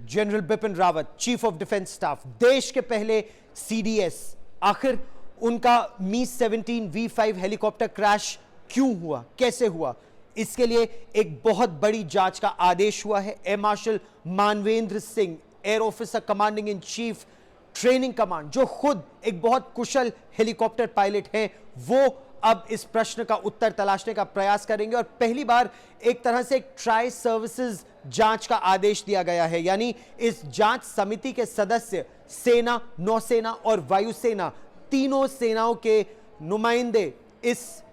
General Bipin Rawat, chief of defence staff, देश के पहले सीडीएस, आखिर उनका मी-17V5 हेलीकॉप्टर क्रैश क्यों हुआ, कैसे हुआ, इसके लिए एक बहुत बड़ी जांच का आदेश हुआ है। Air marshal Manvendra Singh, air officer commanding in chief training command, जो खुद एक बहुत कुशल हेलीकॉप्टर पायलट हैं, वो अब इस प्रश्न का उत्तर तलाशने का प्रयास करेंगे और पहली बार एक तरह से एक ट्राई सर्विसेज जांच का आदेश दिया गया है। यानी इस जांच समिति के सदस्य सेना, नौसेना और वायुसेना, तीनों सेनाओं के नुमाइंदे इस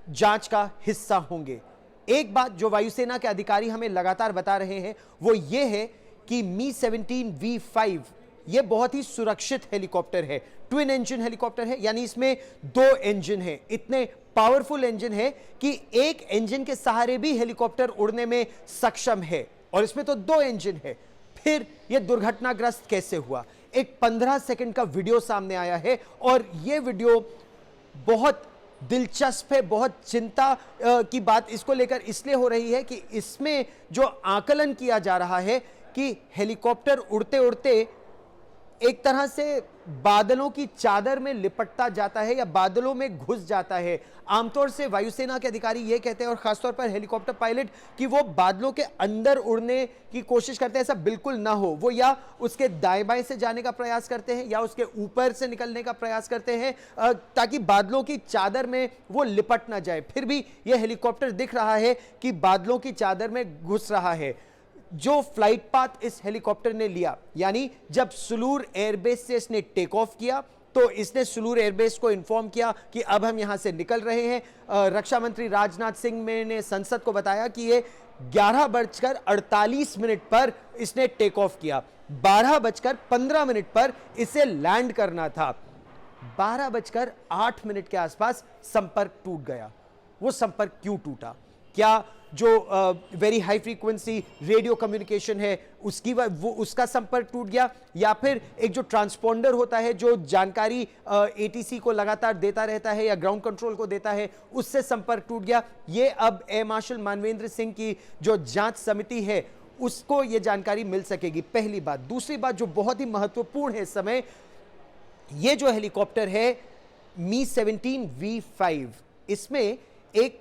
जांच का हिस्सा होंगे। एक बात जो वायुसेना के अधिकारी हमें लगातार बता रहे हैं वो ये है कि मी-17V5 ये बहुत ही सुरक्षित हेलीकॉप्टर है, ट्विन इंजन हेलीकॉप्टर है, यानी इसमें 2 इंजन हैं, इतने पावरफुल इंजन है कि एक इंजन के सहारे भी हेलीकॉप्टर उड़ने में सक्षम है और इसमें तो 2 इंजन है। फिर यह दुर्घटनाग्रस्त कैसे हुआ? एक 15 सेकंड का वीडियो सामने आया है और यह वीडियो बहुत दिलचस्प है, बहुत चिंता की बात इसको लेकर इसलिए हो रही है कि इसमें जो आकलन किया जा रहा है कि हेलीकॉप्टर उड़ते उड़ते एक तरह से बादलों की चादर में लिपटता जाता है या बादलों में घुस जाता है। आमतौर से वायुसेना के अधिकारी यह कहते हैं और खासतौर पर हेलीकॉप्टर पायलट कि वो बादलों के अंदर उड़ने की कोशिश करते हैं, ऐसा बिल्कुल ना हो। वो या उसके दाएं बाएं से जाने का प्रयास करते हैं या उसके ऊपर से निकलने का प्रयास करते हैं ताकि बादलों की चादर में वो लिपट ना जाए। फिर भी यह हेलीकॉप्टर दिख रहा है कि बादलों की चादर में घुस रहा है। जो फ्लाइट पाथ इस हेलीकॉप्टर ने लिया, यानी जब सुलूर एयरबेस से इसने टेक ऑफ किया तो इसने सुलूर एयरबेस को इन्फॉर्म किया कि अब हम यहां से निकल रहे हैं। रक्षा मंत्री राजनाथ सिंह ने संसद को बताया कि ये 11:48 पर इसने टेक ऑफ किया, 12:15 पर इसे लैंड करना था। 12:08 के आसपास संपर्क टूट गया। वो संपर्क क्यों टूटा? क्या जो very high frequency radio communication है उसका संपर्क टूट गया, या फिर एक जो ट्रांसपोंडर होता है जो जानकारी एटीसी को लगातार देता रहता है या ग्राउंड कंट्रोल को देता है, उससे संपर्क टूट गया? ये अब एयर मार्शल मानवेंद्र सिंह की जो जांच समिति है उसको ये जानकारी मिल सकेगी, पहली बात। दूसरी बात जो बहुत ही महत्वपूर्ण है इस समय, ये जो हेलीकॉप्टर है मी-17V5, इसमें एक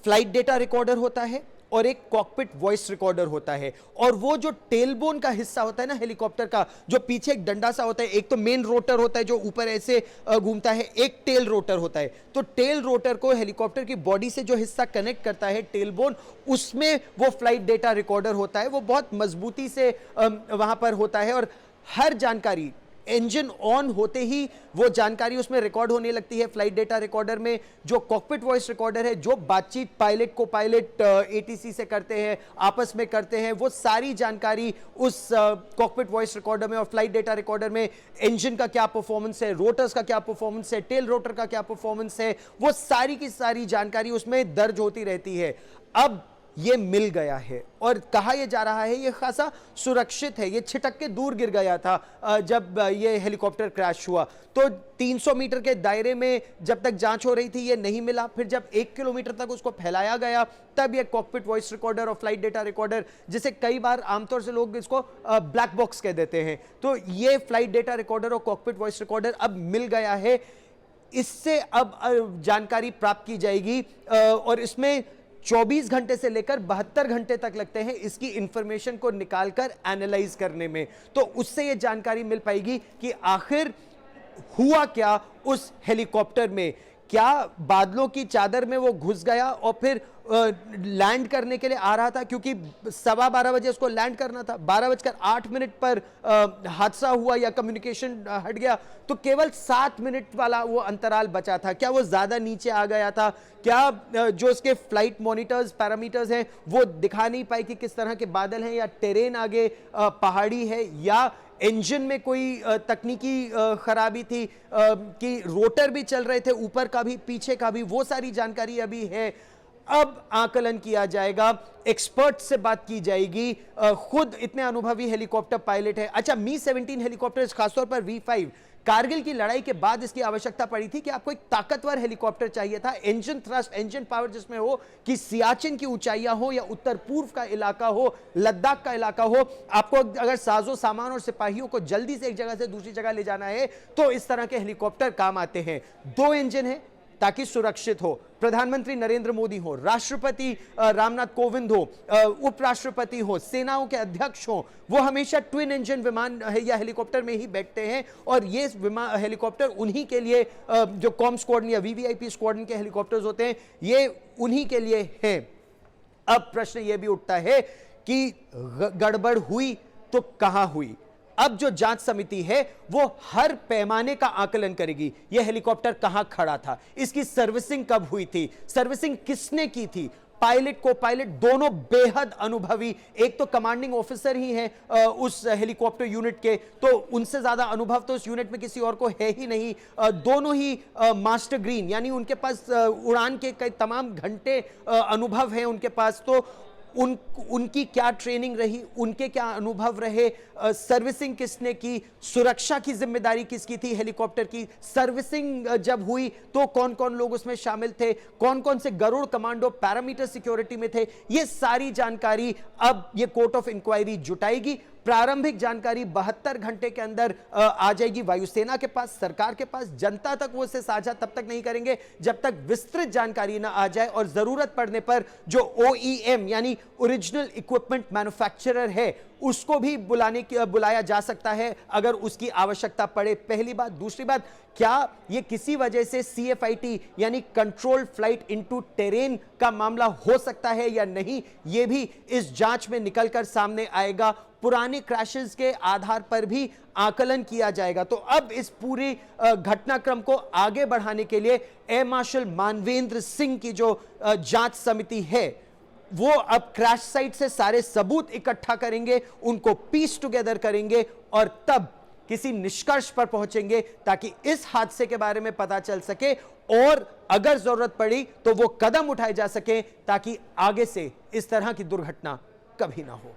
फ्लाइट डेटा रिकॉर्डर होता है और एक कॉकपिट वॉइस रिकॉर्डर होता है, और वो जो टेलबोन का हिस्सा होता है ना हेलीकॉप्टर का, जो पीछे एक डंडा सा होता है, एक तो मेन रोटर होता है जो ऊपर ऐसे घूमता है, एक टेल रोटर होता है। तो टेल रोटर को हेलीकॉप्टर की बॉडी से जो हिस्सा कनेक्ट करता है टेलबोन, उसमें वो फ्लाइट डेटा रिकॉर्डर होता है। वो बहुत मजबूती से वहां पर होता है और हर जानकारी इंजन ऑन होते ही वो जानकारी उसमें रिकॉर्ड होने लगती है। फ्लाइट डेटा रिकॉर्डर में जो कॉकपिट वॉइस रिकॉर्डर है, जो बातचीत पायलट को पायलट एटीसी से करते हैं, आपस में करते हैं, वो सारी जानकारी उस कॉकपिट वॉइस रिकॉर्डर में और फ्लाइट डेटा रिकॉर्डर में इंजन का क्या परफॉर्मेंस है, रोटर्स का क्या परफॉर्मेंस है, टेल रोटर का क्या परफॉर्मेंस है, वो सारी की सारी जानकारी उसमें दर्ज होती रहती है। अब ये मिल गया है और कहा यह जा रहा है ये खासा सुरक्षित है। ये छिटक के दूर गिर गया था जब ये हेलीकॉप्टर क्रैश हुआ, तो 300 मीटर के दायरे में जब तक जांच हो रही थी ये नहीं मिला। फिर जब 1 किलोमीटर तक उसको फैलाया गया तब ये कॉकपिट वॉइस रिकॉर्डर और फ्लाइट डेटा रिकॉर्डर, जिसे कई बार आमतौर से लोग इसको ब्लैक बॉक्स कह देते हैं, तो ये फ्लाइट डेटा रिकॉर्डर और कॉकपिट वॉइस रिकॉर्डर अब मिल गया है। इससे अब जानकारी प्राप्त की जाएगी और इसमें 24 घंटे से लेकर 72 घंटे तक लगते हैं इसकी इंफॉर्मेशन को निकालकर एनालाइज करने में। तो उससे यह जानकारी मिल पाएगी कि आखिर हुआ क्या उस हेलीकॉप्टर में। क्या बादलों की चादर में वो घुस गया और फिर लैंड करने के लिए आ रहा था, क्योंकि 12:15 बजे उसको लैंड करना था, 12:08 पर हादसा हुआ या कम्युनिकेशन हट गया, तो केवल 7 मिनट वाला वो अंतराल बचा था। क्या वो ज्यादा नीचे आ गया था? क्या जो उसके फ्लाइट मॉनिटर्स पैरामीटर्स हैं वो दिखा नहीं पाए कि किस तरह के बादल हैं, या टेरेन आगे पहाड़ी है, या इंजन में कोई तकनीकी खराबी थी कि रोटर भी चल रहे थे ऊपर का भी पीछे का भी, वो सारी जानकारी अभी है। अब आकलन किया जाएगा, एक्सपर्ट से बात की जाएगी, खुद इतने अनुभवी हेलीकॉप्टर पायलट है। अच्छा, मी-17 हेलीकॉप्टर, खासतौर पर V5, कारगिल की लड़ाई के बाद इसकी आवश्यकता पड़ी थी कि आपको एक ताकतवर हेलीकॉप्टर चाहिए था, इंजन थ्रस्ट, इंजन पावर जिसमें हो कि सियाचिन की ऊंचाइयां हो या उत्तर पूर्व का इलाका हो, लद्दाख का इलाका हो, आपको अगर साजो सामान और सिपाहियों को जल्दी से एक जगह से दूसरी जगह ले जाना है तो इस तरह के हेलीकॉप्टर काम आते हैं। 2 इंजन है ताकि सुरक्षित हो। प्रधानमंत्री नरेंद्र मोदी हो, राष्ट्रपति रामनाथ कोविंद हो, उपराष्ट्रपति हो, सेनाओं के अध्यक्ष हो, वो हमेशा ट्विन इंजन विमान या हेलीकॉप्टर में ही बैठते हैं। और ये हेलीकॉप्टर उन्हीं के लिए, जो कॉम स्क्वाड्रन या वीवीआईपी स्क्वाड्रन के हेलीकॉप्टर्स होते हैं, ये उन्हीं के लिए हैं। अब प्रश्न यह भी उठता है कि गड़बड़ हुई तो कहां हुई। अब जो जांच समिति है वो हर पैमाने का आकलन करेगी। यह हेलीकॉप्टर कहां खड़ा था, इसकी सर्विसिंग कब हुई थी, सर्विसिंग किसने की थी, पायलट को पायलट दोनों बेहद अनुभवी, एक तो कमांडिंग ऑफिसर ही है उस हेलीकॉप्टर यूनिट के, तो उनसे ज्यादा अनुभव तो उस यूनिट में किसी और को है ही नहीं। दोनों ही मास्टर ग्रीन, यानी उनके पास उड़ान के कई तमाम घंटे अनुभव है उनके पास। तो उनकी क्या ट्रेनिंग रही, उनके क्या अनुभव रहे, सर्विसिंग किसने की, सुरक्षा की जिम्मेदारी किसकी थी हेलीकॉप्टर की, सर्विसिंग जब हुई तो कौन कौन लोग उसमें शामिल थे, कौन कौन से गरुड़ कमांडो पैरामीटर सिक्योरिटी में थे, ये सारी जानकारी अब ये कोर्ट ऑफ इंक्वायरी जुटाएगी। प्रारंभिक जानकारी 72 घंटे के अंदर आ जाएगी वायुसेना के पास, सरकार के पास। जनता तक वो इसे साझा तब तक नहीं करेंगे जब तक विस्तृत जानकारी ना आ जाए, और जरूरत पड़ने पर जो OEM यानी ओरिजिनल इक्विपमेंट मैन्युफैक्चरर है उसको भी बुलाया जा सकता है अगर उसकी आवश्यकता पड़े। पहली बात। दूसरी बात, क्या यह किसी वजह से CFIT यानी कंट्रोल फ्लाइट इनटू टेरेन का मामला हो सकता है या नहीं, यह भी इस जांच में निकलकर सामने आएगा। पुराने क्रैशेस के आधार पर भी आकलन किया जाएगा। तो अब इस पूरे घटनाक्रम को आगे बढ़ाने के लिए एयर मार्शल मानवेंद्र सिंह की जो जांच समिति है वो अब क्रैश साइट से सारे सबूत इकट्ठा करेंगे, उनको पीस टुगेदर करेंगे और तब किसी निष्कर्ष पर पहुंचेंगे ताकि इस हादसे के बारे में पता चल सके और अगर जरूरत पड़ी तो वो कदम उठाए जा सके ताकि आगे से इस तरह की दुर्घटना कभी ना हो।